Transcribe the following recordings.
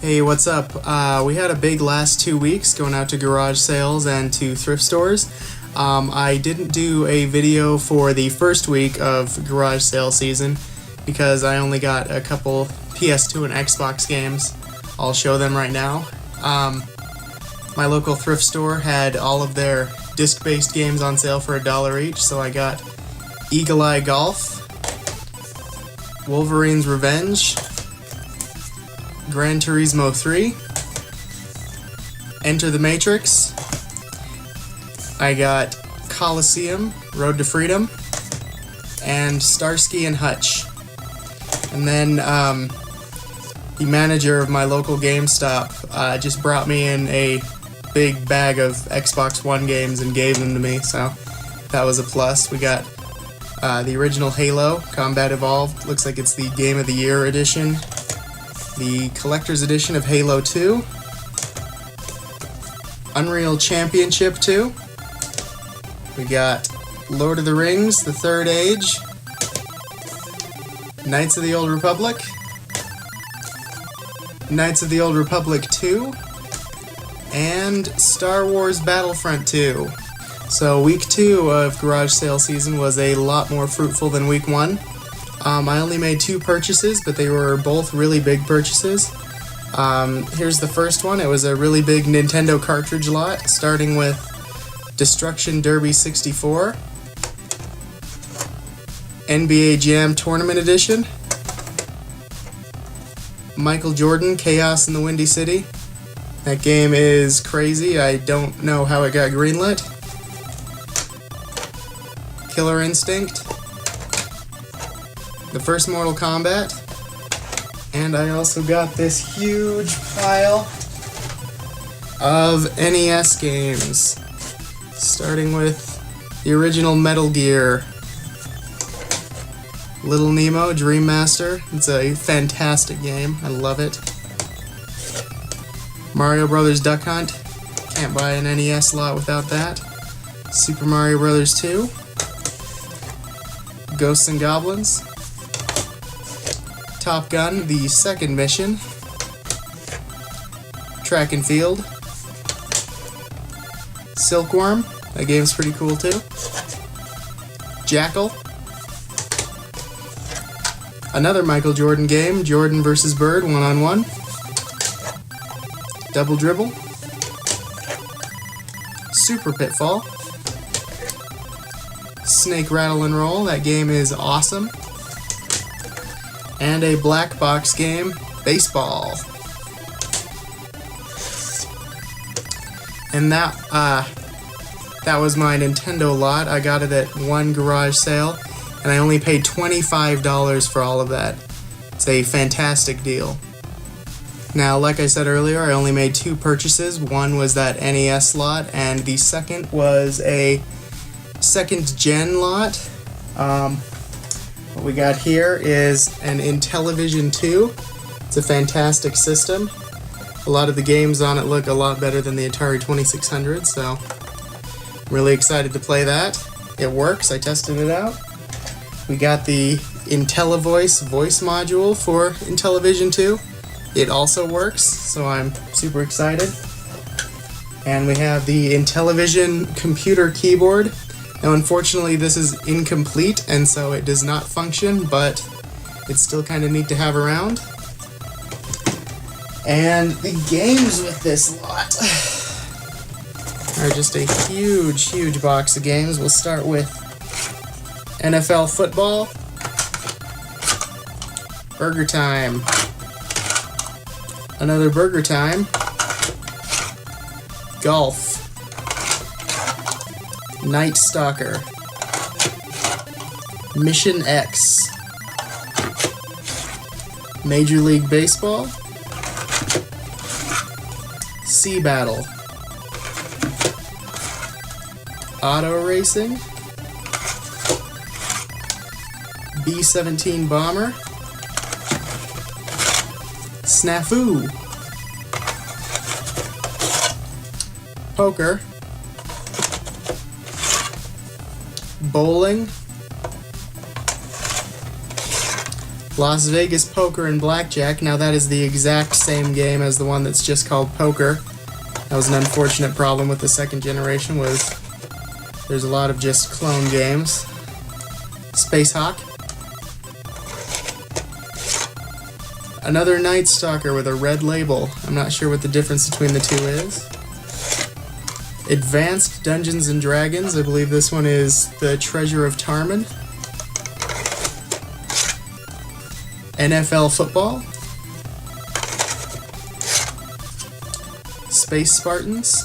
Hey, what's up? We had a big last 2 weeks going out to garage sales and to thrift stores. I didn't do a video for the first week of garage sale season because I only got a couple PS2 and Xbox games. I'll show them right now. My local thrift store had all of their disc-based games on sale for $1 each, so I got Eagle Eye Golf, Wolverine's Revenge, Gran Turismo 3, Enter the Matrix, I got Colosseum, Road to Freedom, and Starsky and Hutch. And then the manager of my local GameStop just brought me in a big bag of Xbox One games and gave them to me, so that was a plus. We got the original Halo, Combat Evolved, looks like it's the Game of the Year edition. The Collector's Edition of Halo 2, Unreal Championship 2, we got Lord of the Rings, The Third Age, Knights of the Old Republic, Knights of the Old Republic 2, and Star Wars Battlefront 2. So week 2 of garage sale season was a lot more fruitful than week 1. I only made 2 purchases, but they were both really big purchases. Here's the first one. It was a really big Nintendo cartridge lot, starting with Destruction Derby 64, NBA Jam Tournament Edition, Michael Jordan, Chaos in the Windy City. That game is crazy. I don't know how it got greenlit. Killer Instinct, the first Mortal Kombat, and I also got this huge pile of NES games, starting with the original Metal Gear, Little Nemo, Dream Master. It's a fantastic game, I love it. Mario Brothers Duck Hunt, can't buy an NES lot without that. Super Mario Brothers 2, Ghosts and Goblins, Top Gun, the second mission, Track and Field, Silkworm, that game's pretty cool too, Jackal, another Michael Jordan game, Jordan vs. Bird, 1-on-1, Double Dribble, Super Pitfall, Snake Rattle and Roll, that game is awesome, and a black box game, Baseball. And that was my Nintendo lot. I got it at one garage sale, and I only paid $25 for all of that. It's a fantastic deal. Now, like I said earlier, I only made 2 purchases. One was that NES lot, and the second was a second gen lot. What we got here is an Intellivision 2. It's a fantastic system. A lot of the games on it look a lot better than the Atari 2600, so I'm really excited to play that. It works, I tested it out. We got the IntelliVoice voice module for Intellivision 2. It also works, so I'm super excited. And we have the Intellivision computer keyboard. Now, unfortunately, this is incomplete, and so it does not function, but it's still kind of neat to have around. And the games with this lot are just a huge, huge box of games. We'll start with NFL football, Burgertime, another Burgertime, golf, Night Stalker, Mission X, Major League Baseball, Sea Battle, Auto Racing, B-17 Bomber, Snafu, Poker, bowling, Las Vegas Poker and Blackjack. Now that is the exact same game as the one that's just called Poker. That was an unfortunate problem with the second generation, was there's a lot of just clone games. Space Hawk. Another Night Stalker with a red label. I'm not sure what the difference between the two is. Advanced Dungeons and Dragons. I believe this one is the Treasure of Tarman. NFL Football. Space Spartans.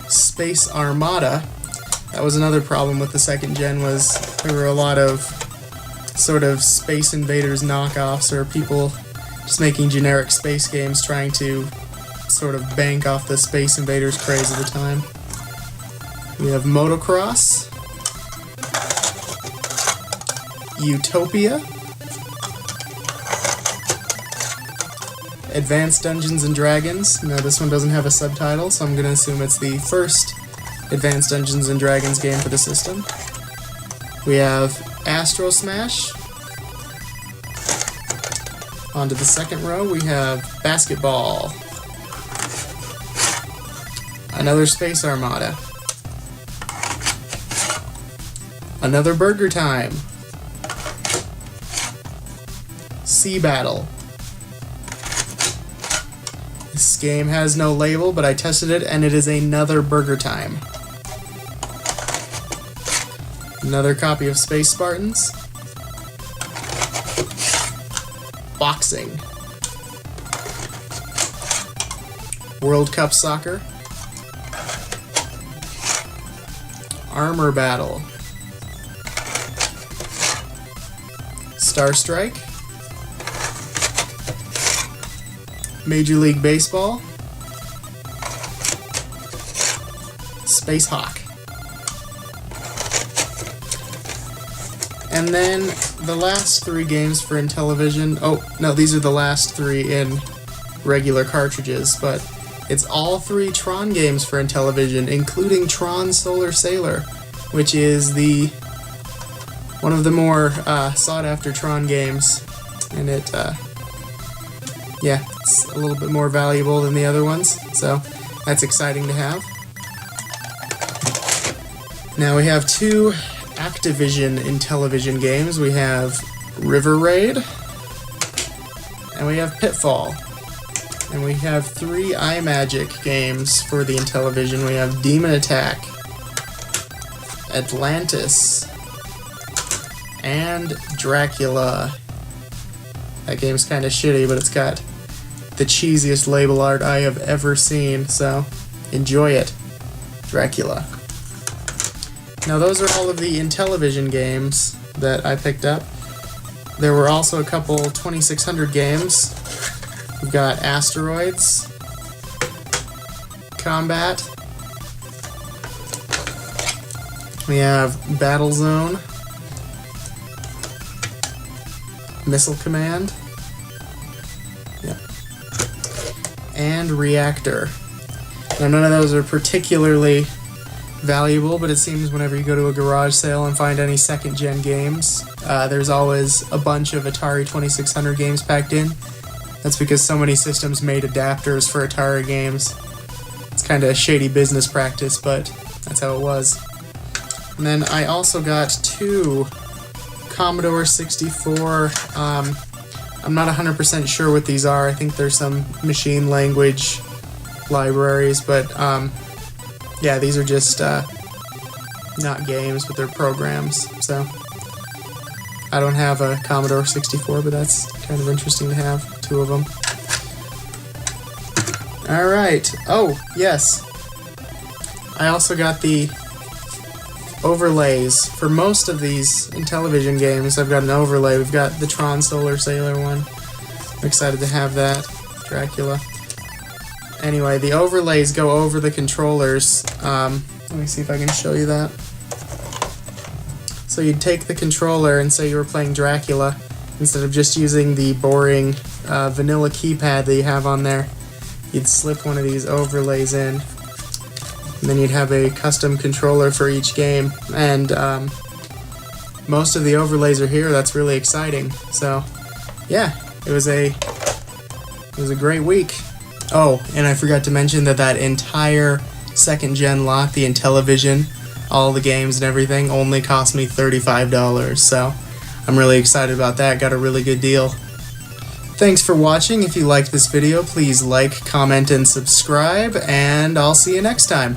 Space Armada. That was another problem with the second gen, was there were a lot of sort of Space Invaders knockoffs, or people just making generic space games trying to sort of bank off the Space Invaders craze of the time. We have Motocross. Utopia. Advanced Dungeons and Dragons. Now this one doesn't have a subtitle, so I'm going to assume it's the first Advanced Dungeons and Dragons game for the system. We have Astro Smash. On to the second row, we have Basketball. Another Space Armada. Another Burgertime. Sea Battle. This game has no label, but I tested it, and it is another Burgertime. Another copy of Space Spartans. Boxing. World Cup Soccer. Armor Battle. Star Strike. Major League Baseball. Space Hawk. And then the last three games for Intellivision. Oh, no, these are the last three in regular cartridges, but it's all three Tron games for Intellivision, including Tron Solar Sailor, which is one of the more sought-after Tron games, and it's a little bit more valuable than the other ones, so that's exciting to have. Now we have two Activision Intellivision games. We have River Raid, and we have Pitfall. And we have three iMagic games for the Intellivision. We have Demon Attack, Atlantis, and Dracula. That game's kind of shitty, but it's got the cheesiest label art I have ever seen, so enjoy it. Dracula. Now those are all of the Intellivision games that I picked up. There were also a couple 2600 games. We've got Asteroids, Combat, we have Battlezone, Missile Command, and Reactor. Now none of those are particularly valuable, but it seems whenever you go to a garage sale and find any second-gen games, there's always a bunch of Atari 2600 games packed in. That's because so many systems made adapters for Atari games. It's kind of a shady business practice, but that's how it was. And then I also got two Commodore 64. I'm not 100% sure what these are. I think there's some machine language libraries, but yeah, these are just not games, but they're programs. So I don't have a Commodore 64, but that's kind of interesting to have. Two of them. Alright. Oh, yes. I also got the overlays. For most of these Intellivision games, I've got an overlay. We've got the Tron Solar Sailor one. I'm excited to have that. Dracula. Anyway, the overlays go over the controllers. Let me see if I can show you that. So you'd take the controller and say you were playing Dracula, instead of just using the boring vanilla keypad that you have on there, you'd slip one of these overlays in, and then you'd have a custom controller for each game. And most of the overlays are here. That's really exciting. So, yeah, it was a great week. Oh, and I forgot to mention that entire second gen lot, the Intellivision, all the games and everything, only cost me $35. So, I'm really excited about that. Got a really good deal. Thanks for watching. If you liked this video, please like, comment, and subscribe, and I'll see you next time.